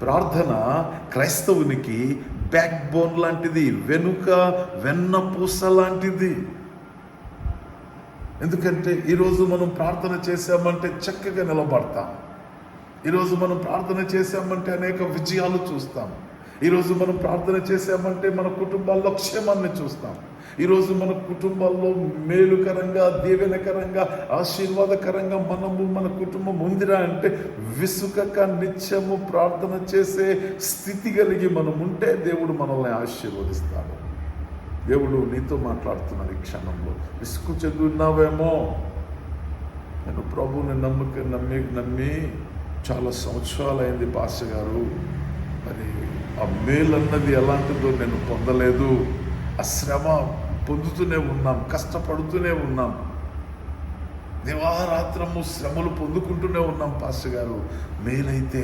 ప్రార్థన క్రైస్తవునికి back bone లాంటిది, వెన్నపూస లాంటిది. ఎందుకంటే ఈరోజు మనం ప్రార్థన చేసామంటే చక్కగా నిలబడతాం. ఈరోజు మనం ప్రార్థన చేసామంటే అనేక విజయాలు చూస్తాం. ఈరోజు మనం ప్రార్థన చేసామంటే మన కుటుంబాల్లో క్షేమాన్ని చూస్తాం. ఈరోజు మన కుటుంబాల్లో మేలుకరంగా, దీవెనకరంగా, ఆశీర్వాదకరంగా మన కుటుంబం ఉందిరా అంటే విసుకక నిత్యము ప్రార్థన చేసే స్థితి కలిగి మనం ఉంటే దేవుడు మనల్ని ఆశీర్వదిస్తాడు. దేవుడు నీతో మాట్లాడుతున్నాడు ఈ క్షణంలో. విసుగు చెందున్నావేమో. నేను ప్రభువుని నమ్మి చాలా సంవత్సరాలైంది పాస్టర్ గారు, మరి ఆ మేలన్నది ఎలాంటిదో నేను పొందలేదు. ఆ శ్రమ పొందుతూనే ఉన్నాం, కష్టపడుతూనే ఉన్నాం, దివారాత్రము శ్రమలు పొందుకుంటూనే ఉన్నాం పాస్టర్ గారు. మేలైతే